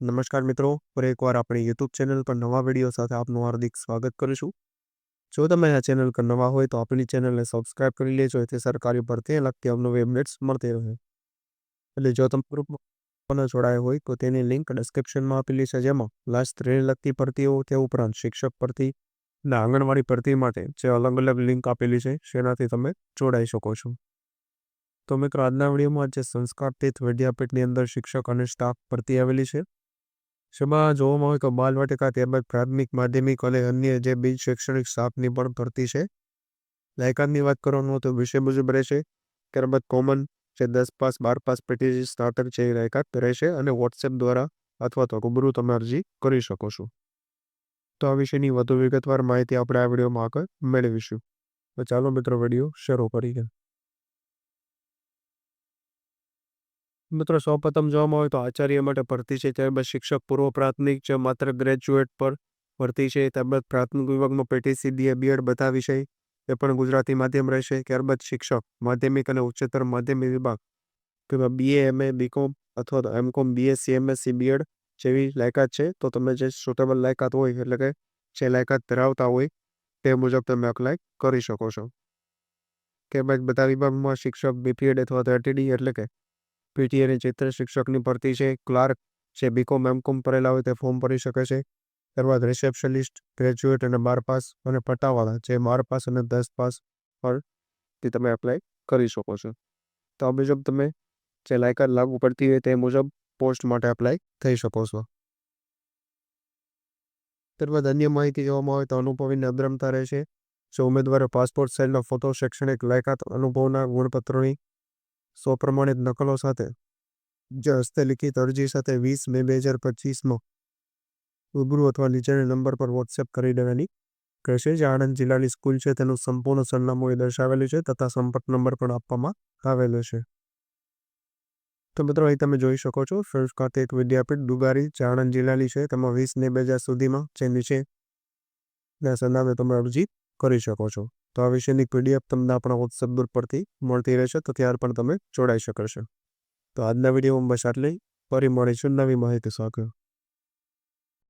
નમસ્કાર મિત્રો, ફરી એકવાર આપણી યુટ્યુબ ચેનલ પર નવા વિડીયો સાથે આપનું હાર્દિક સ્વાગત કરું છું. જો તમે આ ચેનલ પર નવા હોય તો આપણી ચેનલને સબસ્ક્રાઇબ કરી લેજો, જેથી સરકારી ભરતી લગતી અવનવી અપડેટ્સ મળતી રહે. એટલે જો તમે ગ્રુપમાં જોડાયા હોય તો તેની લિંક ડિસ્ક્રિપ્શનમાં આપેલી છે, જેમાં ક્લાસ 3 લગતી ભરતીઓ તે ઉપરાંત શિક્ષક ભરતી અને આંગણવાડી ભરતી માટે જે અલગ અલગ લિંક આપેલી છે જેનાથી તમે જોડાઈ શકો છો. તો મિત્રો, આજના વિડીયોમાં જે સંસ્કાર તીર્થ વિદ્યાપીઠની અંદર શિક્ષક અને સ્ટાફ ભરતી આવેલી છે, જેમાં જોવામાં આવે તો બાલવાટિકા ત્યારબાદ પ્રાથમિક, માધ્યમિક અને અન્ય જે બિન શૈક્ષણિક સ્ટાફની પણ ભરતી છે. લાયકાતની વાત કરવાનું હોય તો વિષય મુજબ રહેશે. ત્યારબાદ કોમન જે 10 પાસ 12 પાસ પીટીસી સ્ટાર્ટર છે એ લાયકાત રહેશે અને વોટ્સએપ દ્વારા અથવા તો રૂબરૂ તમે અરજી કરી શકો છો. તો આ વિષયની વધુ વિગતવાર માહિતી આપણે આ વિડીયોમાં આગળ મેળવીશું. તો ચાલો મિત્રો, વિડીયો શરૂ કરીએ. મિત્રો, સૌપ્રથમ જોવામાં આવે તો આચાર્ય માટે ભરતી છે. ત્યારબાદ શિક્ષક પૂર્વ પ્રાથમિક જે માત્ર ગ્રેજ્યુએટ પર ભરતી છે. ત્યારબાદ પ્રાથમિક વિભાગમાં પીટીસી, બીએ, બીએડ બધા વિષય એ પણ ગુજરાતી માધ્યમ રહેશે. ત્યારબાદ શિક્ષક માધ્યમિક અને ઉચ્ચતર માધ્યમિક વિભાગ તેમાં બીએ, એમએ, બીકોમ અથવા તો એમકોમ, બીએસસી, એમએસસી, બીએડ જેવી લાયકાત છે. તો તમે જે સુટેબલ લાયકાત હોય, એટલે કે જે લાયકાત ધરાવતા હોય તે મુજબ તમે એપ્લાય કરી શકો છો. ત્યારબાદ બધા વિભાગમાં શિક્ષક બીપીએડ અથવા તો એટીડી એટલે કે પીટી અને ચિત્ર શિક્ષકની ભરતી છે. ક્લાર્ક જે બીકોમ એમકોમ કરેલા હોય તે ફોર્મ ભરી શકે છે. ત્યારબાદ રિસેપ્શનિસ્ટ ગ્રેજ્યુએટ અને 12 પાસ અને પટ્ટાવાળા જે 12 પાસ અને 10 પાસ પરથી તમે એપ્લાય કરી શકો છો. તો આ મુજબ તમે જે લાયકાત લાગુ પડતી હોય તે મુજબ પોસ્ટ માટે એપ્લાય થઈ શકો છો. ત્યારબાદ અન્ય માહિતી જોવામાં આવે તો અનુભવીની અગ્રતા રહેશે. જો ઉમેદવારે પાસપોર્ટ સાઇઝનો ફોટો, શૈક્ષણિક લાયકાત, અનુભવના ગુણપત્રોની પ્રમાણિત નકલો સાથે જે હસ્તલિખિત અરજી સાથે 20 મે 2025માં રૂબરૂ અથવા નીચેના નંબર પર વોટ્સએપ કરી દેવાની કહેશે. જે આણંદ જિલ્લાની સ્કૂલ છે તેનું સંપૂર્ણ સરનામું એ દર્શાવેલું છે તથા સંપર્ક નંબર પણ આપવામાં આવેલો છે. તો મિત્રો, અહીં તમે જોઈ શકો છો સંસ્કાર તીર્થ વિદ્યાપીઠ દુગારી જે આણંદ જિલ્લાની છે, તેમાં 20 મે 2000 સુધીમાં જે નીચે સરનામે તમે અરજી કરી શકો છો. તો આ વિષયની પીડીએફ તમને આપણા વોટ્સએપ ગ્રુપ પરથી મળતી રહેશે, તો ત્યાર પણ તમે જોડાઈ શકશો. તો આજના વિડીયોમાં બસ આટલી. ફરી મળીશું નવી માહિતી સાથે.